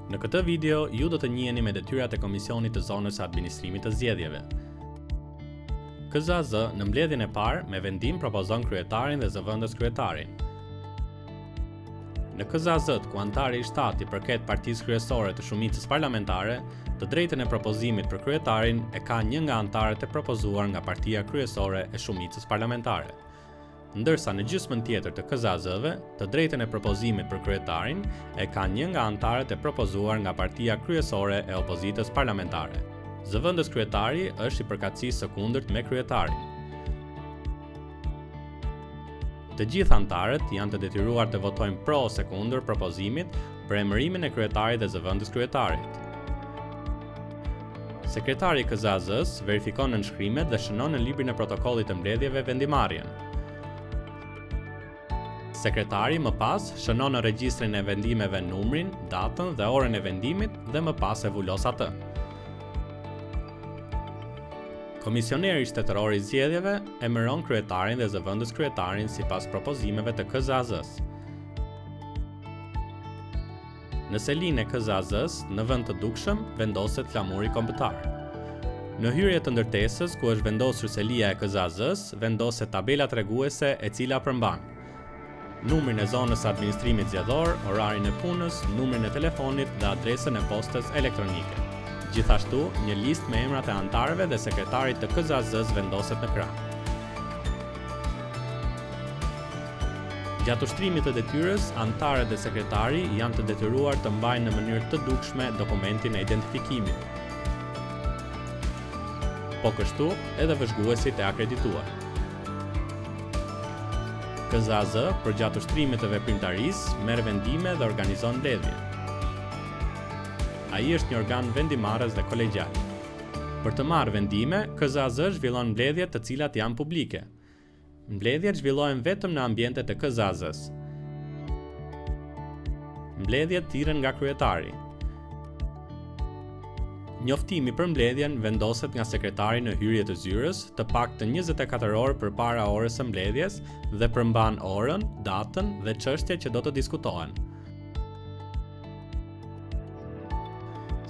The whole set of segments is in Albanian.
Në këtë video, ju do të njiheni me detyrat e Komisionit të Zonës së Administrimit të Zgjedhjeve. KZAZ në mbledhjen e parë me vendim propozon kryetarin dhe zëvendës kryetarin. Në KZAZ, ku antari i shtati përket partisë kryesore të shumicës parlamentare, të drejtën e propozimit për kryetarin e ka një nga antarët e propozuar nga partia kryesore e shumicës parlamentare. Ndërsa në gjysmën tjetër të KZAZ-ve, të drejtën e propozimit për kryetarin e ka një nga antarët e propozuar nga partia kryesore e opozitës parlamentare. Zëvendës kryetari është i përkatësisë së kundërt me kryetarin. Të gjithë antarët janë të detyruar të votojnë pro ose kundër propozimit për emërimin e kryetarit dhe zëvendës kryetarit. Sekretari i KZAZ-s verifikon nënshkrimet dhe shënon në librin e protokollit të mbledhjeve vendimarrjen. Sekretari më pas shënon në regjistrin e vendimeve numrin, datën dhe orën e vendimit dhe më pas e vulos atë. Komisioneri shtetëror i zgjedhjeve emëron kryetarin dhe zëvendës kryetarin sipas propozimeve të KZAZ-s. Në selinë e KZAZ-s, në vend të dukshëm, vendoset flamuri kombëtar. Në hyrje të ndërtesës, ku është vendosur selia e KZAZ-s, vendoset tabela treguese e cila përmban numrin e zonës së administrimit zgjedhor, orarin e punës, numrin e telefonit dhe adresën e postës elektronike. Gjithashtu, një listë me emrat e antarëve dhe sekretarit të KZAZ-s vendoset në krah. Gjatë ushtrimit të detyrës, antarët dhe sekretari janë të detyruar të mbajnë në mënyrë të dukshme dokumentin e identifikimit. Po kështu, edhe vëzhguesit e akredituar. KZAZ, përgjatë ushtrimit të veprimtarisë, merr vendime dhe organizon mbledhje. Ai është një organ vendimarrës dhe kolegjial. Për të marrë vendime, KZAZ zhvillon mbledhje të cilat janë publike. Mbledhjet zhvillohen vetëm në ambientet e KZAZ-s. Mbledhjet thirren nga kryetari. Njoftimi për mbledhjen vendoset nga sekretari në hyrje të zyrës, të paktën 24 orë përpara orës së mbledhjes dhe përmban orën, datën dhe çështjet që do të diskutohen.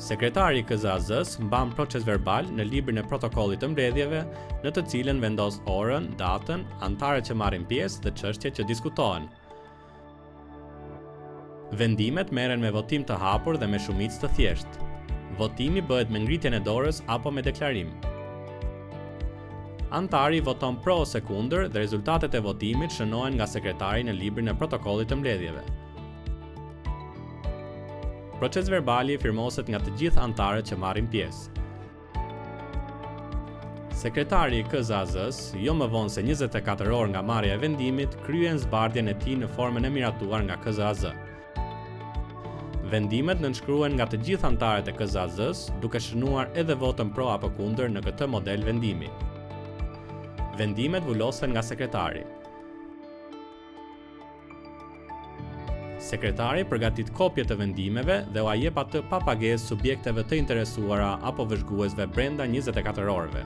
Sekretari i KZAZ-s mban proces verbal në librin e protokollit të mbledhjeve, në të cilën vendos orën, datën, antarët që marrin pjesë dhe çështjet që diskutohen. Vendimet merren me votim të hapur dhe me shumicë të thjeshtë. Votimi bëhet me ngritjen e dorës apo me deklarim. Antari voton pro ose kundër dhe rezultatet e votimit shënohen nga sekretari në librin e protokollit të mbledhjeve. Proces verbali firmoset nga të gjithë antarët që marrin pjesë. Sekretari i KZAZ-s, jo më vonë se 24 orë nga marrja e vendimit, kryen zbardhjen e tij në formën e miratuar nga KZAZ. Vendimet nënshkruhen nga të gjithë antarët e KZAZ-s, duke shënuar edhe votën pro apo kundër në këtë model vendimi. Vendimet vulosen nga sekretari. Sekretari përgatit kopje të vendimeve dhe u jep atë pa pagesë subjekteve të interesuara apo vëzhguesve brenda 24 orëve.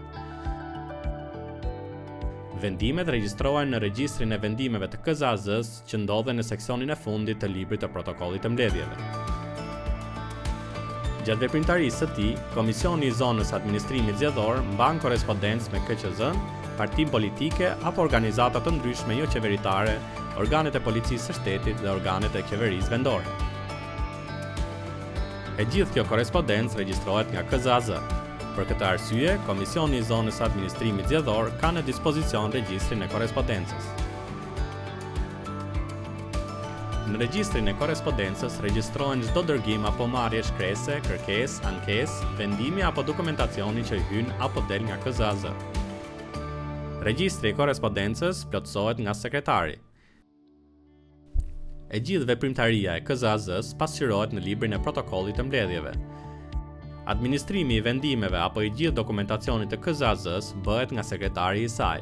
Vendimet regjistrohen në regjistrin e vendimeve të KZAZ-s që ndodhen në seksionin e fundit të librit të protokollit të mbledhjeve. Gjatë veprimtarisë së tij, Komisioni i Zonës Administrimit Zgjedhor mban korrespondencë me KQZ-n, partinë politike apo organizata të ndryshme jo qeveritare, organet e policisë së shtetit dhe organet e qeverisë vendore. E gjithë kjo korrespondencë regjistrohet nga KZAZ. Për këtë arsye, Komisioni i Zonës Administrimit Zgjedhor ka në dispozicion regjistrin e korrespondencës. Në regjistrin e korrespondencës regjistrohen çdo dërgim apo marrje shkrese, kërkesë, ankesë, vendimi apo dokumentacioni që hyn apo del nga KZAZ. Regjistri i korrespondencës plotësohet nga sekretari. E gjithë veprimtaria e KZAZ-s pasqyrohet në librin e protokollit të mbledhjeve. Administrimi i vendimeve apo i gjithë dokumentacionit të KZAZ-s bëhet nga sekretari i saj.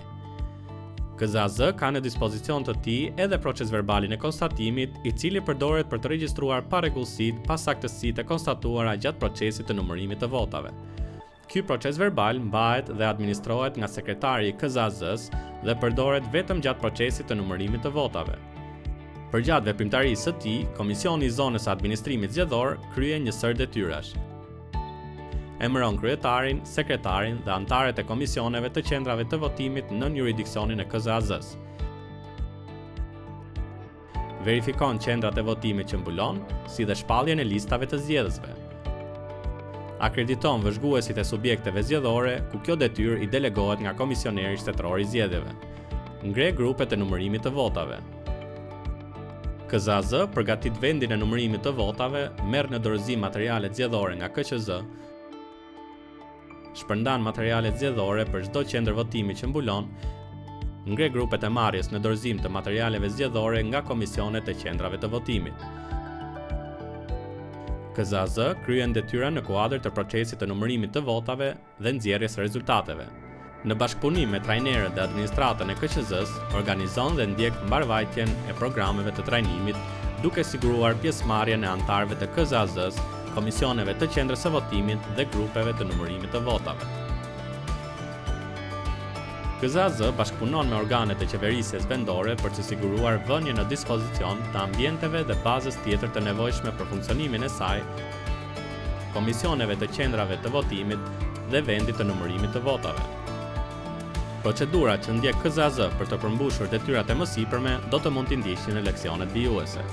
KZAZ ka në dispozicion të tij edhe proces verbalin e konstatimit, i cili përdoret për të regjistruar parregullsitë, pasaktësitë e konstatuara gjatë procesit të numërimit të votave. Ky proces verbal mbahet dhe administrohet nga sekretari i KZAZ-s dhe përdoret vetëm gjatë procesit të numërimit të votave. Përgjatë veprimtarisë së tij, Komisioni i Zonës së Administrimit Zgjedhor krye një sër detyrash. Emëron kryetarin, sekretarin dhe anëtarët e komisioneve të qendrave të votimit nën jurisdiksionin e KZAZ-s. Verifikon qendrat e votimit që mbulon, si dhe shpalljen e listave të zgjedhësve. Akrediton vëzhguesit e subjekteve zgjedhore, ku kjo detyrë i delegohet nga komisioneri shtetëror i zgjedhjeve. Ngre grupet e numërimit të votave. KZAZ përgatit vendin e numërimit të votave, merr në dorëzim materialet zgjedhore nga KQZ, shpërndan materialet zgjedhore për çdo qendër votimi që mbulon, ngre grupet e marrjes në dorëzim të materialeve zgjedhore nga komisionet e qendrave të votimit. KZAZ kryen detyra në kuadër të procesit të numërimit të votave dhe nxjerrjes së rezultateve. Në bashkëpunim me trajnerët dhe administratën e KQZ-s, organizon dhe ndjek mbarvajtjen e programeve të trajnimit, duke siguruar pjesëmarrjen e anëtarëve të KZAZ-s, komisioneve të qendrës së votimit dhe grupeve të numërimit të votave. KZAZ bashkëpunon me organet e qeverisjes vendore për të siguruar vënien në dispozicion të ambienteve dhe bazës tjetër të nevojshme për funksionimin e saj, komisioneve të qendrave të votimit dhe vendit të numërimit të votave. Procedura që ndjek KZAZ për të përmbushur detyrat e mësipërme do të mund t'i ndiqin në leksionet vijuese.